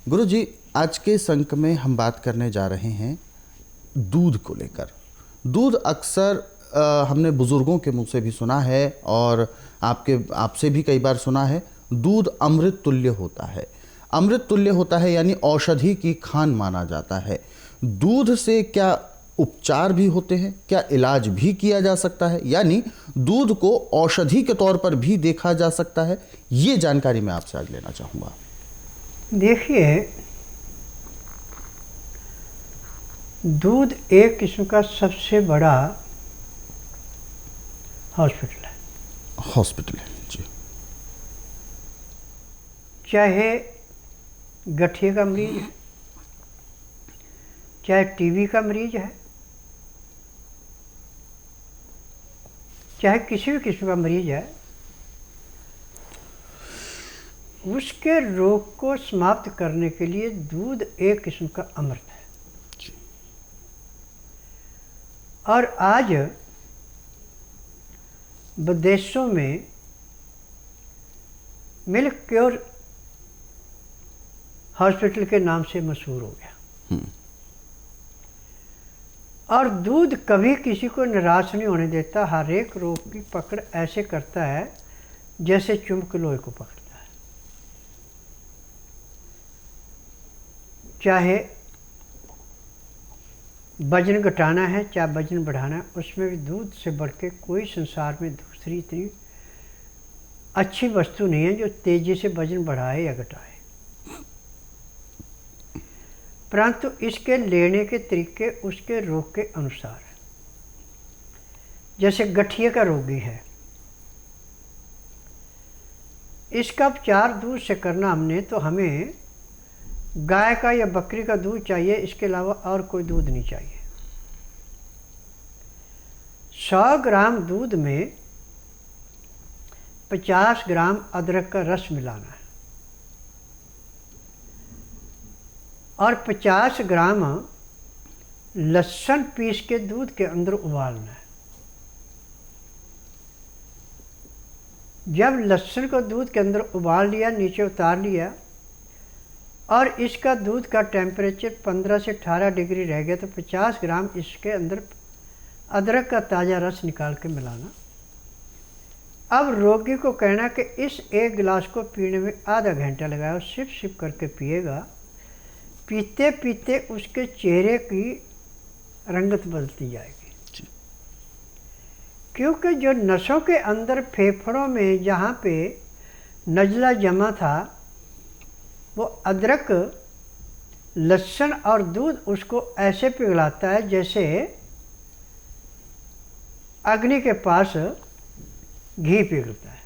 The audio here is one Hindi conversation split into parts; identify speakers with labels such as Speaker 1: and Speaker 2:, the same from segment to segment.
Speaker 1: गुरुजी, आज के इस अंक में हम बात करने जा रहे हैं दूध को लेकर। दूध अक्सर हमने बुजुर्गों के मुंह से भी सुना है और आपसे भी कई बार सुना है, दूध अमृत तुल्य होता है। अमृत तुल्य होता है यानी औषधि की खान माना जाता है। दूध से क्या उपचार भी होते हैं, क्या इलाज भी किया जा सकता है, यानी दूध को औषधि के तौर पर भी देखा जा सकता है? ये जानकारी मैं आपसे आज लेना चाहूँगा।
Speaker 2: देखिए, दूध एक किस्म का सबसे बड़ा हॉस्पिटल है।
Speaker 1: हॉस्पिटल है जी।
Speaker 2: चाहे गठिया का मरीज है, चाहे टीबी का मरीज है, चाहे किसी भी किस्म का मरीज है, उसके रोग को समाप्त करने के लिए दूध एक किस्म का अमृत है। और आज विदेशों में मिल्क क्योर हॉस्पिटल के नाम से मशहूर हो गया। और दूध कभी किसी को निराश नहीं होने देता। हर एक रोग की पकड़ ऐसे करता है जैसे चुंबक लोहे को पकड़ता है। चाहे वजन घटाना है, चाहे वजन बढ़ाना है, उसमें भी दूध से बढ़ के कोई संसार में दूसरी इतनी अच्छी वस्तु नहीं है जो तेजी से वजन बढ़ाए या घटाए। परंतु इसके लेने के तरीके उसके रोग के अनुसार है। जैसे गठिया का रोगी है, इसका उपचार दूध से करना हमने तो हमें गाय का या बकरी का दूध चाहिए, इसके अलावा और कोई दूध नहीं चाहिए। 100 ग्राम दूध में 50 ग्राम अदरक का रस मिलाना है और 50 ग्राम लहसुन पीस के दूध के अंदर उबालना है। जब लहसुन को दूध के अंदर उबाल लिया, नीचे उतार लिया और इसका दूध का टेम्परेचर 15 से 18 डिग्री रह गया तो 50 ग्राम इसके अंदर अदरक का ताज़ा रस निकाल के मिलाना। अब रोगी को कहना कि इस एक गिलास को पीने में आधा घंटा लगाओ, सिप सिप करके पिएगा। पीते पीते उसके चेहरे की रंगत बदलती जाएगी, क्योंकि जो नसों के अंदर फेफड़ों में जहाँ पे नज़ला जमा था, वो अदरक, लहसुन और दूध उसको ऐसे पिघलाता है जैसे अग्नि के पास घी पिघलता है।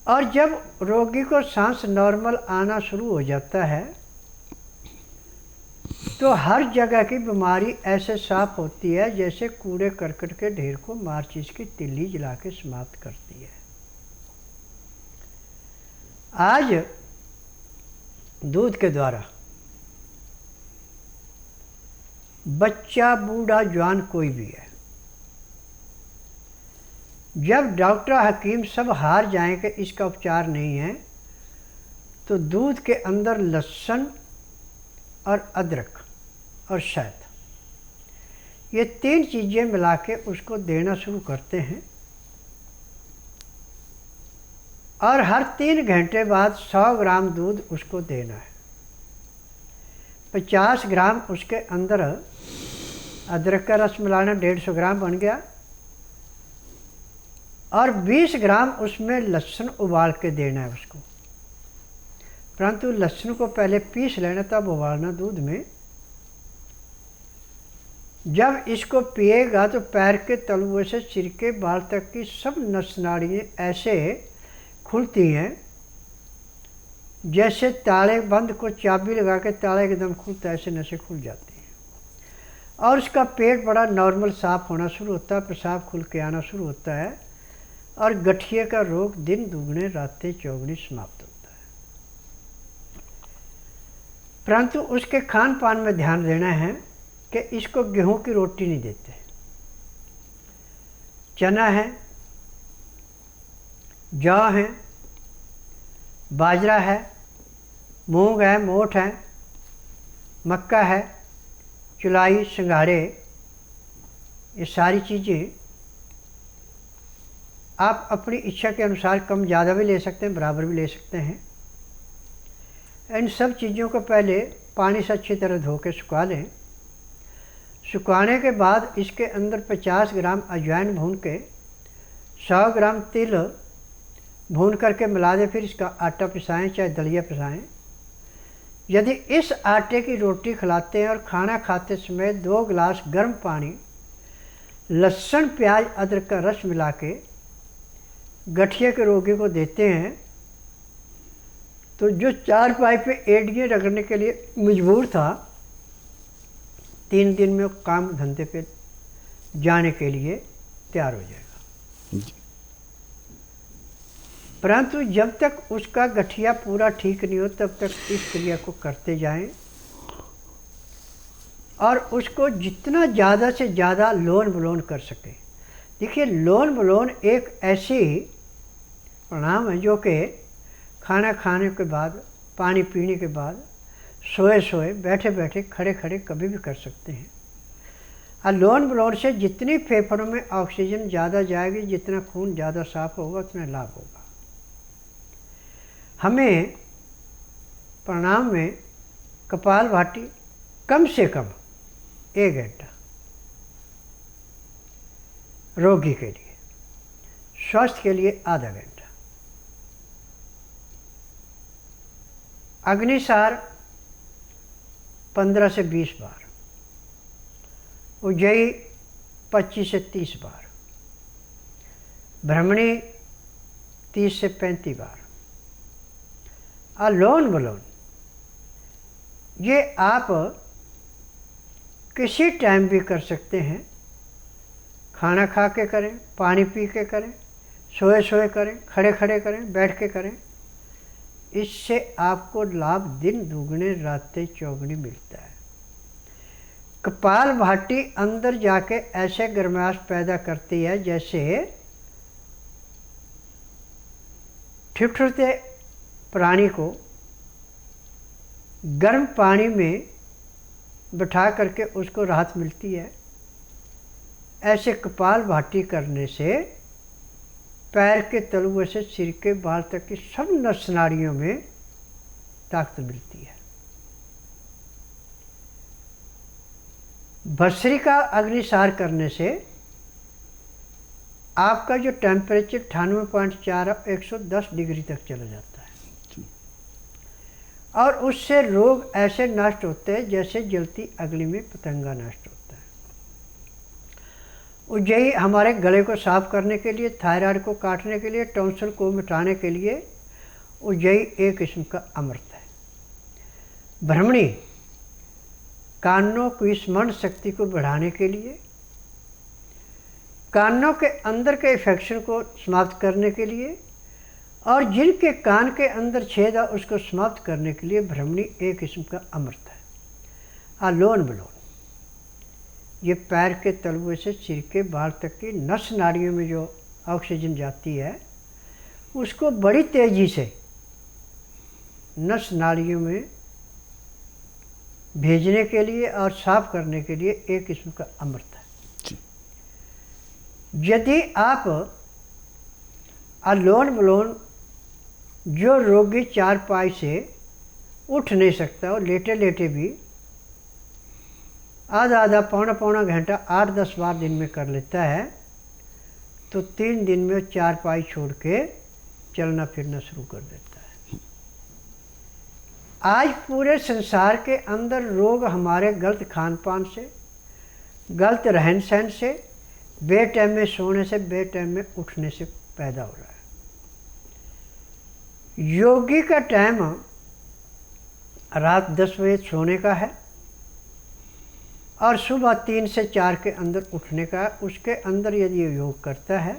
Speaker 2: और जब रोगी को सांस नॉर्मल आना शुरू हो जाता है तो हर जगह की बीमारी ऐसे साफ होती है जैसे कूड़े करकट के ढेर को माचिस की तिल्ली जला के समाप्त करती है। आज दूध के द्वारा बच्चा, बूढ़ा, जवान कोई भी है, जब डॉक्टर हकीम सब हार जाएं कि इसका उपचार नहीं है, तो दूध के अंदर लहसुन और अदरक और शहद, ये 3 चीज़ें मिला के उसको देना शुरू करते हैं। और हर 3 घंटे बाद 100 ग्राम दूध उसको देना है। 50 ग्राम उसके अंदर अदरक का रस मिलाना, 150 ग्राम बन गया। और 20 ग्राम उसमें लहसुन उबाल के देना है उसको। परंतु लहसुन को पहले पीस लेना, तब उबालना दूध में। जब इसको पिएगा तो पैर के तलुए से सिर के बाल तक की सब नस नाड़ियाँ ऐसे खुलती हैं जैसे ताले बंद को चाबी लगा के ताला एकदम खुलता है, ऐसे नसें खुल जाती हैं। और उसका पेट बड़ा नॉर्मल साफ होना शुरू होता है, पेशाब खुल के आना शुरू होता है और गठिया का रोग दिन दुगने रातें चौगुनी समाप्त होता है। परंतु उसके खान पान में ध्यान देना है कि इसको गेहूं की रोटी नहीं देते। चना है, जौ है, बाजरा है, मूंग है, मोठ है, मक्का है, चुलाई, सिंघाड़े, ये सारी चीज़ें आप अपनी इच्छा के अनुसार कम ज़्यादा भी ले सकते हैं, बराबर भी ले सकते हैं। इन सब चीज़ों को पहले पानी से अच्छी तरह धो के सुखा लें। सुखाने के बाद इसके अंदर 50 ग्राम अजवाइन भून के, 100 ग्राम तिल भून करके मिला दें। फिर इसका आटा पिसाएं, चाहे दलिया पिसाएं। यदि इस आटे की रोटी खिलाते हैं और खाना खाते समय 2 गिलास गर्म पानी, लहसुन, प्याज, अदरक का रस मिला के गठिया के रोगी को देते हैं, तो जो चारपाई पे एड़ियाँ रगड़ने के लिए मजबूर था, 3 दिन में वो काम धंधे पे जाने के लिए तैयार हो जाएगा। परंतु जब तक उसका गठिया पूरा ठीक नहीं हो तब तक इस क्रिया को करते जाएं और उसको जितना ज़्यादा से ज़्यादा लोन बलोन कर सके। देखिए, लोन बलोन एक ऐसी प्रणाम है जो कि खाना खाने के बाद, पानी पीने के बाद, सोए सोए, बैठे बैठे, खड़े खड़े कभी भी कर सकते हैं। और लोन बलोन से जितनी फेफड़ों में ऑक्सीजन ज़्यादा जाएगी, जितना खून ज़्यादा साफ होगा, उतना लाभ होगा। हमें प्राणायाम में कपालभाति कम से कम 1 घंटा रोगी के लिए, स्वास्थ्य के लिए आधा घंटा। अग्निसार 15 से 20 बार, उज्जयी 25 से 30 बार, भ्रमणी 30 से 35 बार, और लोन बलोन ये आप किसी टाइम भी कर सकते हैं। खाना खा के करें, पानी पी के करें, सोए सोए करें, खड़े खड़े करें, बैठ के करें। इससे आपको लाभ दिन दुगने रातें चौगुनी मिलता है। कपालभाति अंदर जाके ऐसे गर्माश पैदा करती है जैसे ठिठुरते प्राणी को गर्म पानी में बिठा करके उसको राहत मिलती है। ऐसे कपालभाति करने से पैर के तलुए से सिर के बाल तक की सब नस नाड़ियों में ताकत मिलती है। भस्त्रिका अग्निसार करने से आपका जो टेम्परेचर 98.4 110 डिग्री तक चला जाता है और उससे रोग ऐसे नष्ट होते हैं जैसे जलती अग्नि में पतंगा नष्ट होता है। उज्जयी हमारे गले को साफ करने के लिए, थायराइड को काटने के लिए, टॉन्सिल को मिटाने के लिए उज्जयी एक किस्म का अमृत है। भ्रमणी कानों की स्मरण शक्ति को बढ़ाने के लिए, कानों के अंदर के इन्फेक्शन को समाप्त करने के लिए और जिनके कान के अंदर छेद है उसको समाप्त करने के लिए भ्रमणी एक किस्म का अमृत है। लोन बलोन ये पैर के तलुए से सिर के बाल तक की नस नाड़ियों में जो ऑक्सीजन जाती है उसको बड़ी तेज़ी से नस नाड़ियों में भेजने के लिए और साफ करने के लिए एक किस्म का अमृत है। यदि आप लोन बलोन जो रोगी चारपाई से उठ नहीं सकता और लेटे लेटे भी आधा पौना घंटा 8-10 बार दिन में कर लेता है तो 3 दिन में चारपाई छोड़ के चलना फिरना शुरू कर देता है। आज पूरे संसार के अंदर रोग हमारे गलत खान पान से, गलत रहन सहन से, बेटाइम में सोने से, बेटाइम में उठने से पैदा हो रहा है। योगी का टाइम रात 10 बजे सोने का है और सुबह 3 से 4 के अंदर उठने का। उसके अंदर यदि योग करता है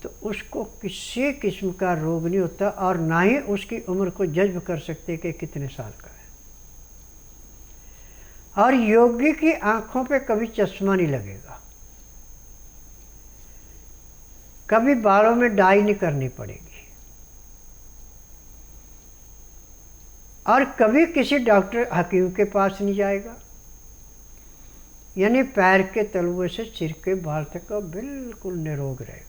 Speaker 2: तो उसको किसी किस्म का रोग नहीं होता और ना ही उसकी उम्र को जज्ब कर सकते कि कितने साल का है। और योगी की आंखों पे कभी चश्मा नहीं लगेगा, कभी बालों में डाई नहीं करनी पड़ेगी। और कभी किसी डॉक्टर हकीम के पास नहीं जाएगा, यानी पैर के तलुए से सिर के बाल तक का बिल्कुल निरोग रहेगा।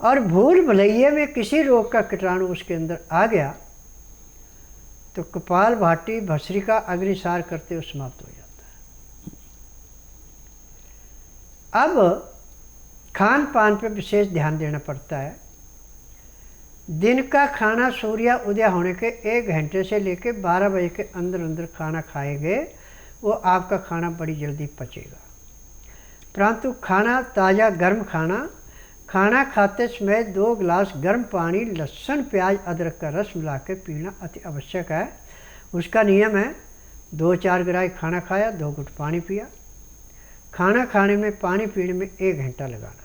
Speaker 2: और भूल भुलैये में किसी रोग का कीटाणु उसके अंदर आ गया तो कपाल भाटी भस्त्रिका अग्निसार करते हुए समाप्त हो जाता है। अब खान पान पर विशेष ध्यान देना पड़ता है। दिन का खाना सूर्य उदय होने के 1 घंटे से लेकर 12 बजे के अंदर अंदर खाना खाएंगे, वो आपका खाना बड़ी जल्दी पचेगा। परंतु खाना ताज़ा गर्म खाना खाते समय 2 गिलास गर्म पानी, लहसुन प्याज अदरक का रस मिला के पीना अति आवश्यक है। उसका नियम है 2-4 ग्रास खाना खाया, 2 घुट पानी पिया। खाना खाने में पानी पीने में 1 घंटा लगाना।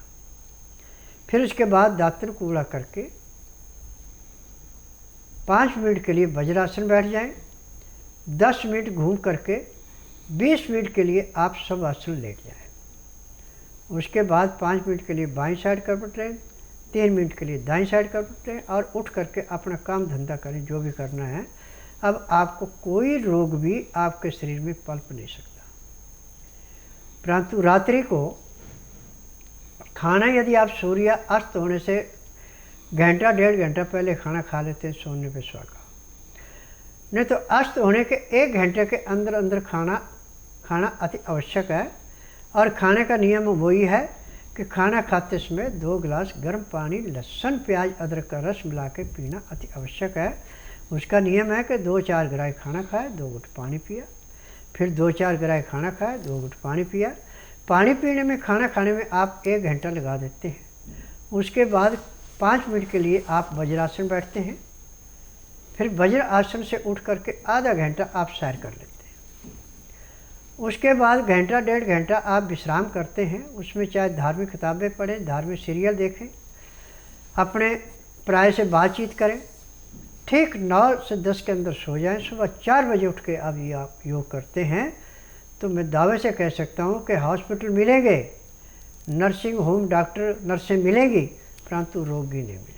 Speaker 2: फिर उसके बाद दातुन कूड़ा करके 5 मिनट के लिए वज्रासन बैठ जाएं। 10 मिनट घूम करके 20 मिनट के लिए आप सब आसन लेट जाएं। उसके बाद 5 मिनट के लिए बाईं साइड करवट लें, 3 मिनट के लिए दाईं साइड करवट लें और उठ करके अपना काम धंधा करें जो भी करना है। अब आपको कोई रोग भी आपके शरीर में पनप नहीं सकता। परंतु रात्रि को खाना यदि आप सूर्य अस्त होने से घंटा 1.5 घंटा पहले खाना खा लेते हैं सोने पे सुहागा, नहीं तो अस्त होने के 1 घंटे के अंदर अंदर खाना अति आवश्यक है। और खाने का नियम वही है कि खाना खाते समय 2 गिलास गर्म पानी, लहसुन प्याज अदरक का रस मिला के पीना अति आवश्यक है। उसका नियम है कि 2-4 ग्रास खाना खाए, 2 घुट पानी पिया। फिर 2-4 ग्रास खाना खाए, 2 घुट पानी पिया। पानी पीने में, खाना खाने में आप 1 घंटा लगा देते हैं। उसके बाद 5 मिनट के लिए आप वज्रासन बैठते हैं। फिर वज्र आसन से उठ करके आधा घंटा आप सैर कर लेते हैं। उसके बाद घंटा 1.5 घंटा आप विश्राम करते हैं। उसमें चाहे धार्मिक किताबें पढ़ें, धार्मिक सीरियल देखें, अपने पराये से बातचीत करें। ठीक 9 से 10 के अंदर सो जाएं। सुबह 4 बजे उठ के अब ये आप योग करते हैं तो मैं दावे से कह सकता हूँ कि हॉस्पिटल मिलेंगे, नर्सिंग होम डॉक्टर नर्सें मिलेंगी, परंतु रोगी नहीं मिलेंगे।